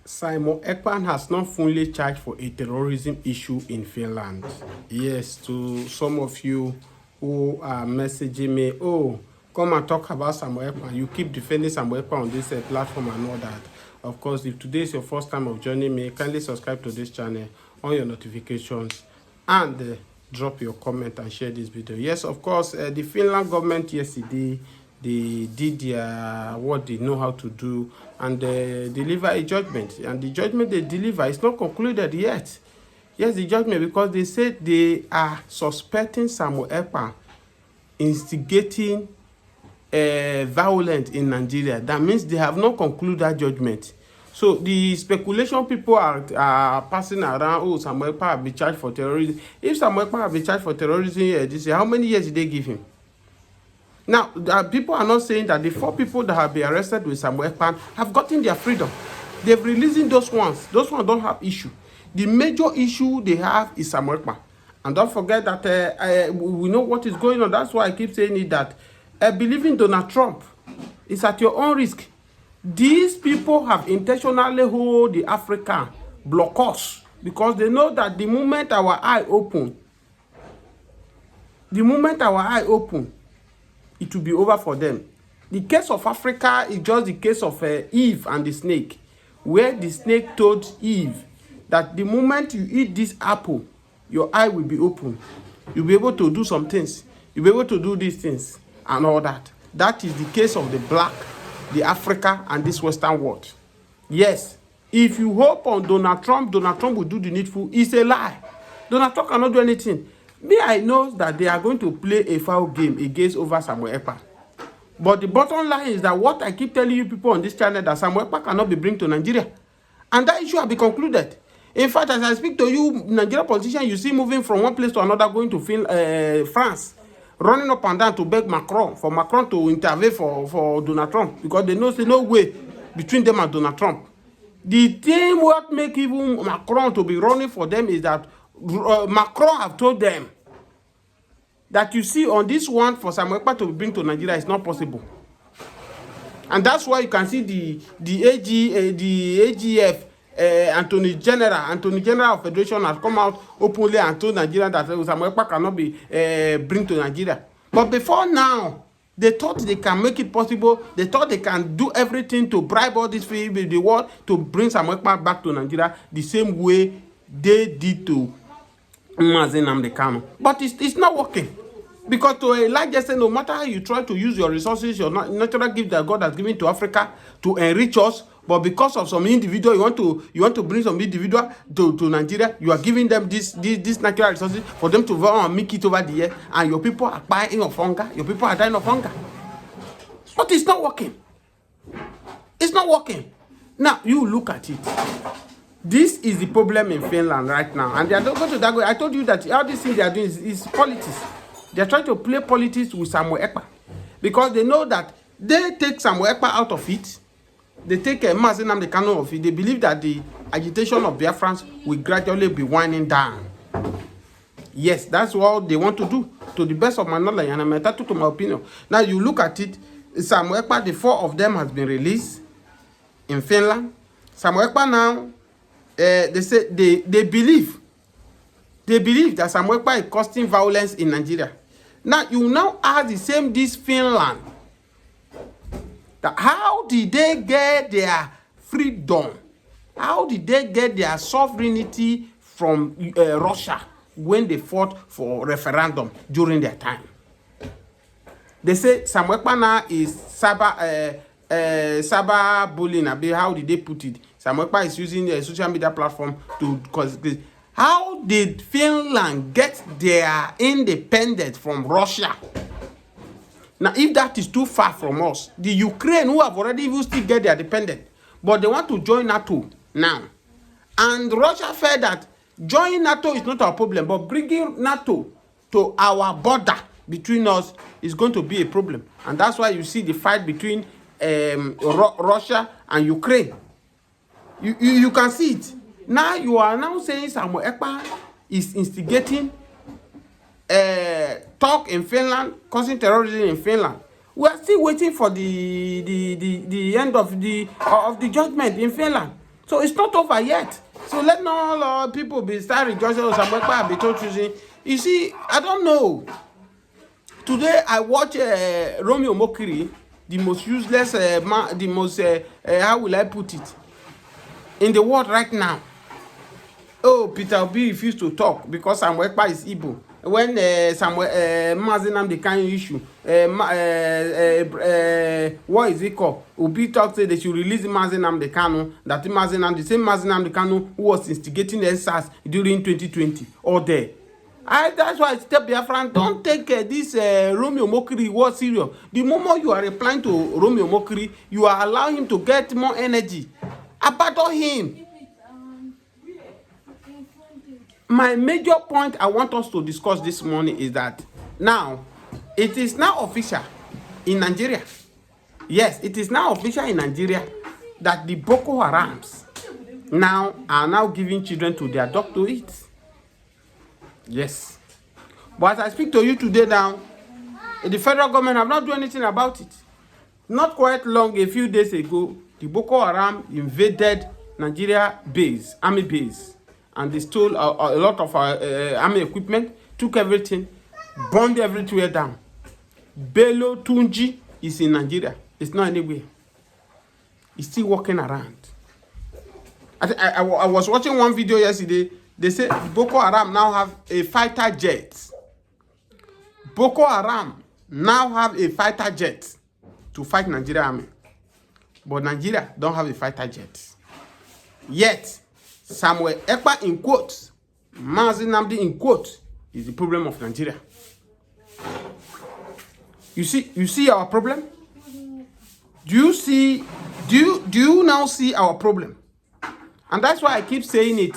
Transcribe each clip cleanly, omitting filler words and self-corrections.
Simon EKPA has not fully charged for a terrorism issue in Finland. Yes, to some of you who are messaging me, oh, come and talk about Simon EKPA. You keep defending Simon EKPA on this platform and all that. Of course, if today is your first time of joining me, kindly subscribe to this channel, on your notifications, and drop your comment and share this video. Yes, of course, the Finland government yesterday, they did what they know how to do, and deliver a judgment. And the judgment they deliver is not concluded yet. Yes, the judgment, because they said they are suspecting Simon EKPA instigating violence in Nigeria. That means they have not concluded that judgment. So the speculation people are passing around, oh, Simon EKPA have been charged for terrorism. If Simon EKPA have been charged for terrorism this year, how many years did they give him? Now, people are not saying that the 4 people that have been arrested with Simon EKPA have gotten their freedom. They've releasing those ones. Those ones don't have issue. The major issue they have is Simon EKPA. And don't forget that we know what is going on. That's why I keep saying it, that believing Donald Trump is at your own risk. These people have intentionally hold the African block us, because they know that the moment our eye open, it will be over for them. The case of Africa is just the case of Eve and the snake, where the snake told Eve that the moment you eat this apple, your eye will be open. You'll be able to do some things. You'll be able to do these things and all that. That is the case of the black, the Africa, and this Western world. Yes, if you hope on Donald Trump will do the needful. It's a lie. Donald Trump cannot do anything. Me, I know that they are going to play a foul game against over Simon EKPA. But the bottom line is that what I keep telling you people on this channel, that Simon EKPA cannot be brought to Nigeria. And that issue has been concluded. In fact, as I speak to you, Nigerian politicians, you see moving from one place to another, going to France, running up and down to beg Macron, for Macron to intervene for Donald Trump, because they know there's no way between them and Donald Trump. The thing what make even Macron to be running for them is that Macron have told them that, you see, on this one, for Simon EKPA to bring to Nigeria is not possible. And that's why you can see the AGF Attorney General of Federation has come out openly and told Nigeria that Simon EKPA cannot be bring to Nigeria. But before now, they thought they can make it possible. They thought they can do everything to bribe all this the world to bring Simon EKPA back to Nigeria the same way they did to Kano. But it's not working. Because to a large extent, no matter how you try to use your resources, your natural gift that God has given to Africa to enrich us, but because of some individual, you want to bring some individual to Nigeria, you are giving them this natural resources for them to go and make it over the year, and your people are dying of hunger, your people are dying of hunger. But it's not working. It's not working. Now, you look at it. This is the problem in Finland right now. And they are not going to that way. I told you that all these things they are doing is politics. They are trying to play politics with Simon EKPA, because they know that they take Simon EKPA out of it. They take Nnamdi Kanu of it. They believe that the agitation of Biafrans will gradually be winding down. Yes, that's what they want to do, to the best of my knowledge, and I'm entitled to my opinion. Now, you look at it, Simon EKPA, the 4 of them has been released in Finland. Simon EKPA now, they say they believe that Simon EKPA is causing violence in Nigeria. Now, you now ask the same this Finland, that how did they get their freedom? How did they get their sovereignty from Russia when they fought for referendum during their time? They say Simon EKPA now is cyber bullying. How did they put it? Simon EKPA is using a social media platform to cause. How did Finland get their independence from Russia? Now, if that is too far from us, the Ukraine, who have already even still get their independence, but they want to join NATO now. And Russia felt that joining NATO is not our problem, but bringing NATO to our border between us is going to be a problem. And that's why you see the fight between Russia and Ukraine. You can see it. Now you are now saying Simon EKPA is instigating talk in Finland, causing terrorism in Finland. We are still waiting for the end of the judgment in Finland. So it's not over yet. So let no people be start rejoicing or Samuel Ekpa be told choosing. You see, I don't know. Today I watch Romeo Mokiri, the most useless man, the most how will I put it, in the world right now. Oh, Peter Obi refused to talk because Samuel Ekpa is Igbo. When Samuel Mazinam the kind issue, what is it called? Obi talked say they should release Mazinam the Kanu. That Mazinam, the same Mazinam the Kanu who was instigating the SARS during 2020 or there. That's why I tell Biafran, don't take this Romeo Mokiri word serious. The moment you are replying to Romeo Mokiri, you are allowing him to get more energy. Abandon him. My major point I want us to discuss this morning is that now, it is now official in Nigeria. Yes, it is now official in Nigeria that the Boko Harams now are now giving children to their dog to eat. Yes. But as I speak to you today now, the federal government have not done anything about it. Not quite long, a few days ago, the Boko Haram invaded Nigeria base, army base. And they stole a lot of army equipment, took everything, burned everywhere down. Bello Tunji is in Nigeria. It's not anywhere. He's still walking around. I was watching one video yesterday. They said Boko Haram now have a fighter jet. Boko Haram now have a fighter jet to fight Nigeria army. But Nigeria don't have a fighter jet. Yet, Samuel Ekpa in quotes, Mazi Namdi in quotes, is the problem of Nigeria. You see our problem? Do you now see our problem? And that's why I keep saying it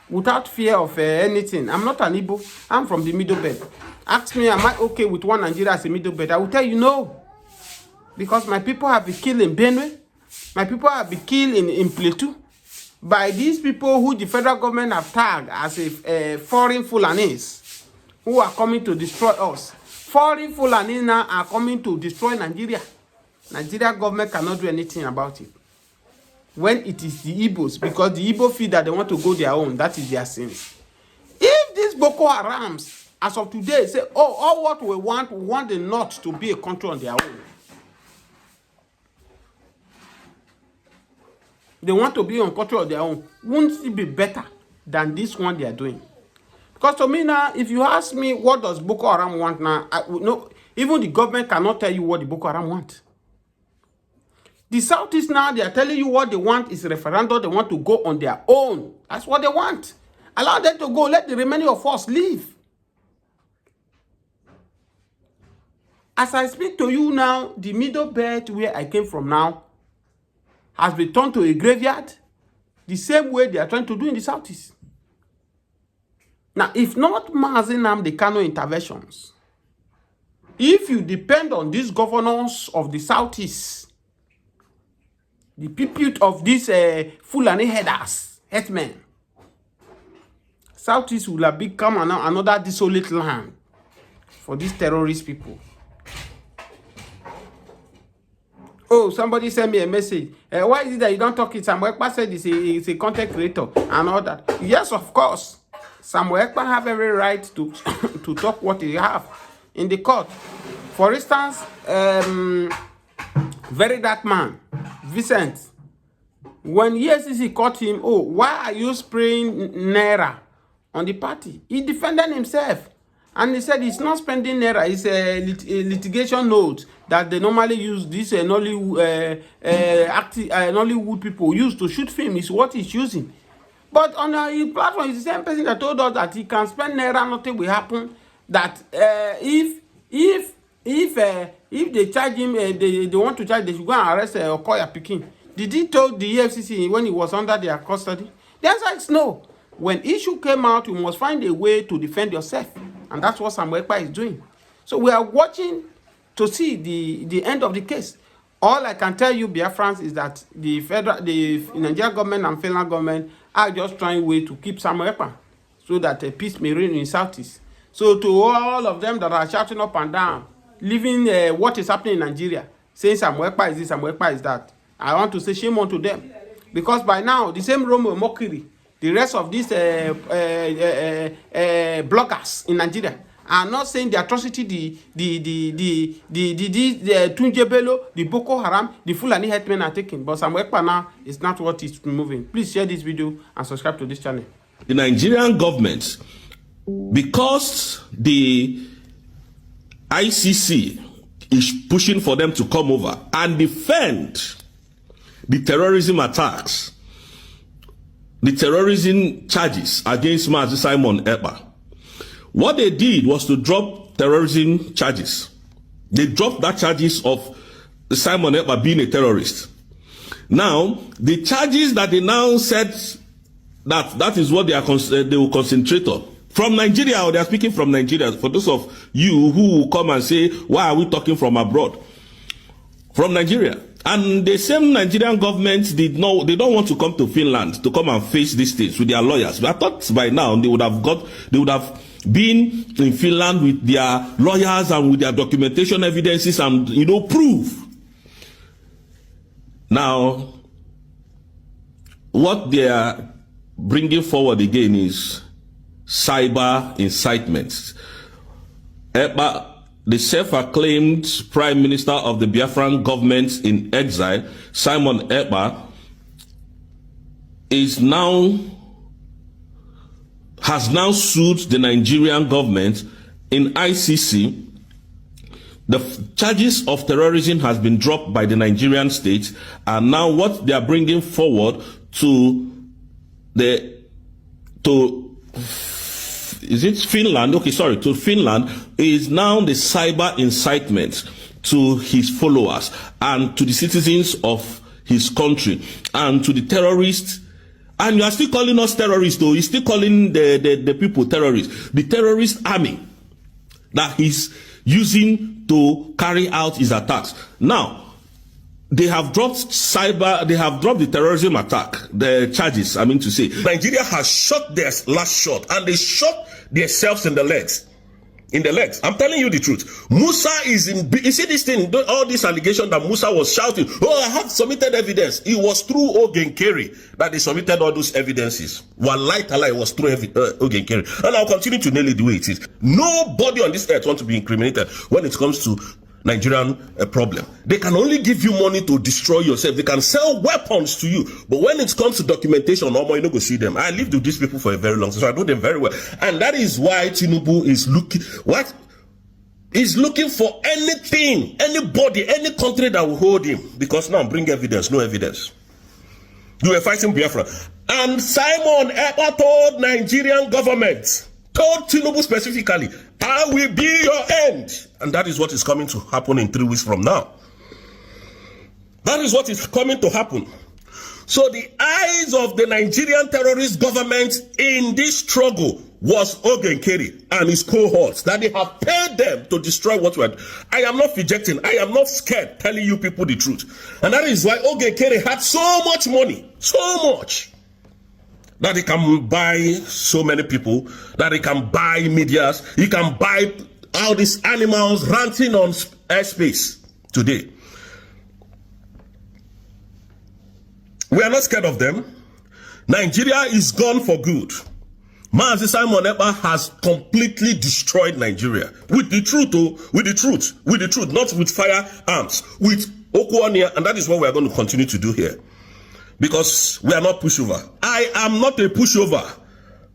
without fear of anything. I'm not an Igbo. I'm from the middle belt. Ask me, am I okay with one Nigeria as a middle belt? I will tell you no. Because my people have been killed in Benue. My people have been killed in Plateau. By these people who the federal government have tagged as a foreign Fulanis who are coming to destroy us. Foreign Fulanis now are coming to destroy Nigeria. Nigeria government cannot do anything about it. When it is the Igbos, because the Igbo feel that they want to go their own, that is their sins. If these Boko Harams, as of today, say, oh, all what we want the North to be a country on their own. They want to be on control of their own. Won't it be better than this one they are doing? Because to me now, if you ask me what does Boko Haram want now, no, even the government cannot tell you what the Boko Haram want. The Southeast now, they are telling you what they want is a referendum. They want to go on their own. That's what they want. Allow them to go. Let the remaining of us leave. As I speak to you now, the middle belt where I came from now has been turned to a graveyard, the same way they are trying to do in the Southeast. Now, if not Mazi Nnamdi Kanu interventions, if you depend on these governors of the Southeast, the people of these Fulani headers, headmen, Southeast will have become another desolate land for these terrorist people. Oh, somebody sent me a message. Why is it that you don't talk it? Samuel Ekpa said he's a content creator and all that. Yes, of course. Samuel Ekpa have every right to to talk what he have in the court. For instance, very dark man, Vincent, when EFCC caught him, oh, why are you spraying Naira on the party? He defended himself. And he said he's not spending Naira. It's a litigation note that they normally use. This Nollywood people use to shoot film is what he's using. But on his platform, it's the same person that told us that he can spend Naira, nothing will happen. That if they charge him, they want to charge, they should go and arrest Okoya Pikin. Did he told the EFCC when he was under their custody? The answer is no. When issue came out, you must find a way to defend yourself. And that's what Samuel Ekpa is doing. So we are watching to see the end of the case. All I can tell you, Biafrans, is that the Nigerian government and Finland government are just trying way to keep Samuel Ekpa so that peace may reign in Southeast. So to all of them that are shouting up and down, leaving what is happening in Nigeria, saying Samuel Ekpa is this, Samuel Ekpa is that, I want to say shame on to them. Because by now, the same Romo Mokiri, the rest of these bloggers in Nigeria are not saying the atrocity, the Tunje Bello, the Boko Haram, the Fulani headmen are taking. But Samuel EKPA now is not what is moving. Please share this video and subscribe to this channel. The Nigerian government, because the ICC is pushing for them to come over and defend the terrorism attacks, the terrorism charges against Mazi Simon EKPA. What they did was to drop terrorism charges. They dropped that charges of Simon EKPA being a terrorist. Now, the charges that they now said that is what they will concentrate on. From Nigeria, or they are speaking from Nigeria, for those of you who will come and say, why are we talking from abroad? From Nigeria. And the same Nigerian government they don't want to come to Finland to come and face these things with their lawyers. But I thought by now they would have been in Finland with their lawyers and with their documentation evidences and, proof. Now, what they are bringing forward again is cyber incitement. EKPA, the self-acclaimed Prime Minister of the Biafran government in exile, Simon EKPA, has now sued the Nigerian government in ICC. The charges of terrorism has been dropped by the Nigerian state, and now what they are bringing forward to Finland is now the cyber incitement to his followers and to the citizens of his country and to the terrorists. And you are still calling us terrorists, though. He's still calling the people terrorists. The terrorist army that he's using to carry out his attacks. Now, they have dropped the terrorism attack, the charges, Nigeria has shot their last shot, and they shot themselves in the legs. I'm telling you the truth. Musa you see this thing, all this allegation that Musa was shouting, oh, I have submitted evidence. It was through Ogenkeri that they submitted all those evidences. Wallahi Tallah, it was through Ogenkeri. And I'll continue to nail it the way it is. Nobody on this earth wants to be incriminated when it comes to Nigerian problem. They can only give you money to destroy yourself. They can sell weapons to you. But when it comes to documentation, no more, you don't go see them. I lived with these people for a very long time, so I know them very well. And that is why Tinubu is looking, He's looking for anything, anybody, any country that will hold him. Because now bring evidence, no evidence. You were fighting Biafra. And Simon EKPA told Nigerian government, told Tinubu specifically, I will be your end. And that is what is coming to happen in 3 weeks from now. That is what is coming to happen. So the eyes of the Nigerian terrorist government in this struggle was Ogenkeri and his cohorts, that they have paid them to destroy what we are. I am not rejecting, I am not scared telling you people the truth. And that is why Ogenkeri had so much money, so much, that he can buy so many people, that he can buy medias, he can buy all these animals ranting on airspace today. We are not scared of them. Nigeria is gone for good. Mazi Simon EKPA has completely destroyed Nigeria. With the truth, with the truth, not with firearms, with Okuania, and that is what we are going to continue to do here. Because we are not pushover. I am not a pushover.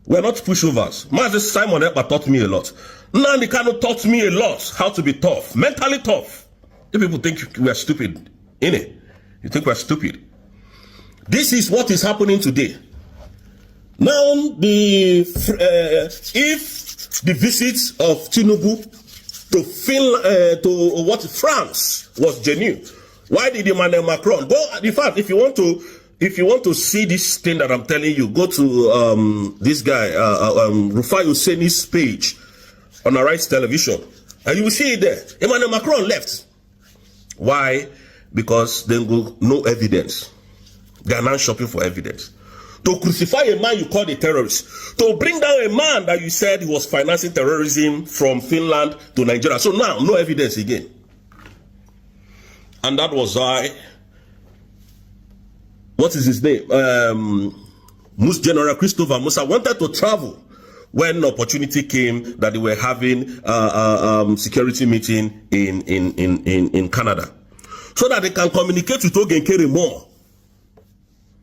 We are not pushovers. Mazi Simon EKPA taught me a lot. Nandi Kanu taught me a lot how to be tough, mentally tough. The people think we are stupid, innit? You think we are stupid. This is what is happening today. Now, if the visit of Tinubu to France was genuine, why did Emmanuel Macron go? In fact, if you want to see this thing that I'm telling you, go to this guy Rufai Husseini's page on Arise Television, and you will see it there. Emmanuel Macron left. Why? Because they go no evidence. They are now shopping for evidence. To crucify a man you called a terrorist. To bring down a man that you said he was financing terrorism from Finland to Nigeria. So now, no evidence again. And that was why what is his name? General Christopher Musa wanted to travel when opportunity came that they were having security meeting in Canada, so that they can communicate with Ogenkere more.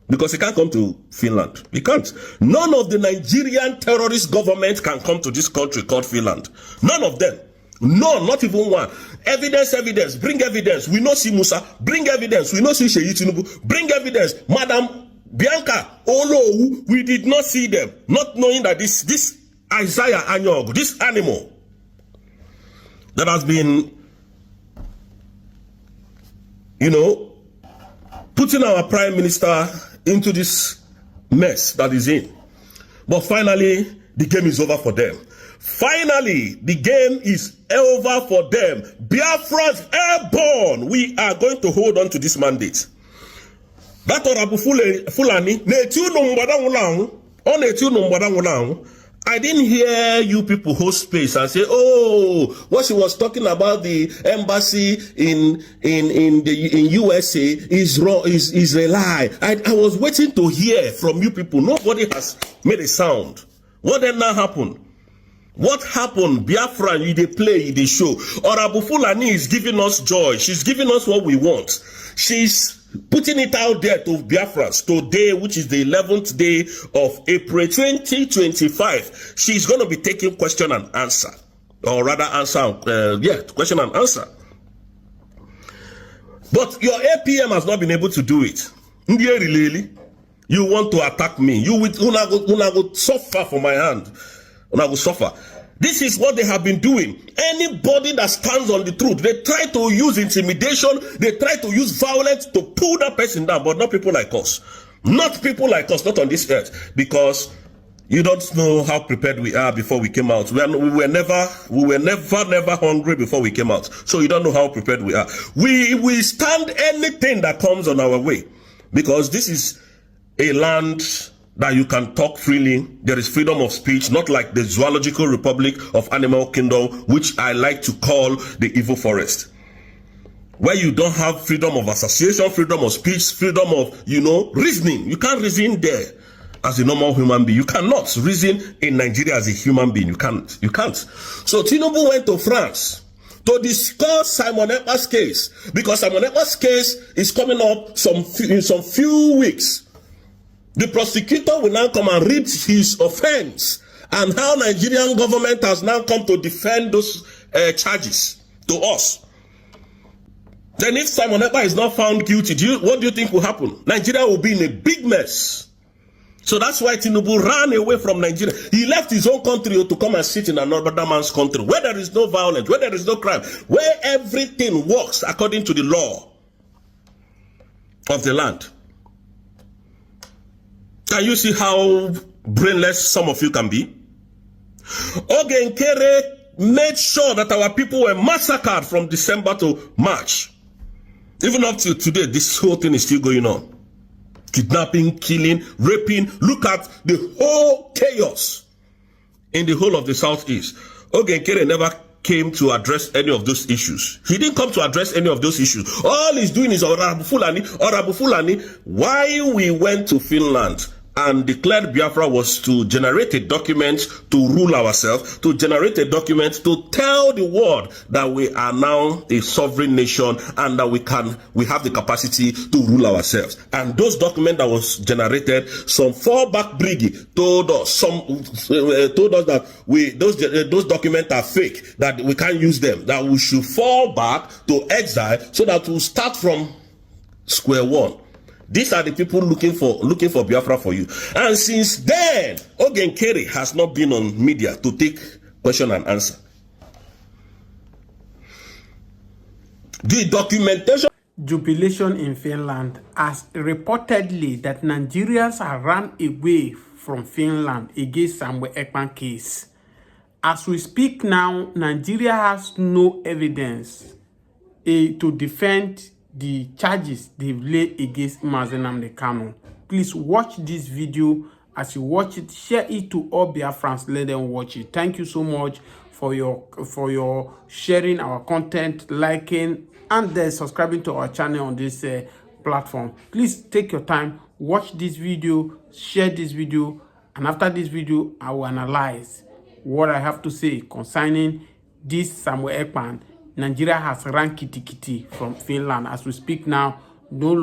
Because he can't come to Finland. He can't. None of the Nigerian terrorist government can come to this country called Finland. None of them. None, not even one. Evidence, bring evidence. We know see Musa, bring evidence. We know see Sheyi Tinubu, bring evidence. Madam Bianca Olo, we did not see them. Not knowing that this Isaiah Anyog, this animal that has been, putting our prime minister into this mess that is in. But finally, the game is over for them. Finally, the game is over for them. Biafran's airborne. We are going to hold on to this mandate. That Honorable Fulani, I didn't hear you people hold space and say, oh, what she was talking about the embassy in USA is wrong, is a lie. I was waiting to hear from you people. Nobody has made a sound. What then now happened? What happened? Biafran, they play, they show. Honorable Fulani is giving us joy. She's giving us what we want. She's putting it out there to Biafrans today, which is the 11th day of April 2025. She's going to be taking question and answer, or rather question and answer. But your APM has not been able to do it. You want to attack me? You will suffer for my hand. Una will suffer. This is what they have been doing. Anybody that stands on the truth, they try to use intimidation, they try to use violence to pull that person down, but not people like us. Not people like us, not on this earth, because you don't know how prepared we are before we came out. We were never hungry before we came out. So you don't know how prepared we are. We stand anything that comes on our way, because this is a land that you can talk freely. There is freedom of speech, not like the Zoological Republic of Animal Kingdom, which I like to call the evil forest, where you don't have freedom of association, freedom of speech, freedom of, reasoning. You can't reason there as a normal human being. You cannot reason in Nigeria as a human being. You can't. So Tinubu went to France to discuss Simon EKPA's case, because Simon EKPA's case is coming up in some few weeks. The prosecutor will now come and read his offense, and how Nigerian government has now come to defend those charges to us. Then if Simon EKPA is not found guilty, what do you think will happen? Nigeria will be in a big mess. So that's why Tinubu ran away from Nigeria. He left his own country to come and sit in another man's country, where there is no violence, where there is no crime, where everything works according to the law of the land. Can you see how brainless some of you can be? Ogenkere made sure that our people were massacred from December to March. Even up to today, this whole thing is still going on. Kidnapping, killing, raping. Look at the whole chaos in the whole of the Southeast. Ogenkere never came to address any of those issues. He didn't come to address any of those issues. All he's doing is Honorable Fulani. Why we went to Finland and declared Biafra was to generate a document to rule ourselves, to generate a document to tell the world that we are now a sovereign nation and that we have the capacity to rule ourselves. And those documents that was generated, some fallback brigade told us that those documents are fake, that we can't use them, that we should fall back to exile so that we'll start from square one. These are the people looking for Biafra for you. And since then, Ogenkere has not been on media to take question and answer. The documentation. Jubilation in Finland as reportedly that Nigerians have run away from Finland against Samuel EKPA case. As we speak now, Nigeria has no evidence to defend the charges they've laid against Mazen Nnamdi Kanu. Please watch this video. As you watch it, share it to all Biafrans. Let them watch it. Thank you so much for your sharing our content, liking, and then subscribing to our channel on this platform. Please take your time, watch this video, share this video, and after this video, I will analyze what I have to say concerning this Samuel EKPA. Nigeria has ran kitty from Finland. As we speak now, no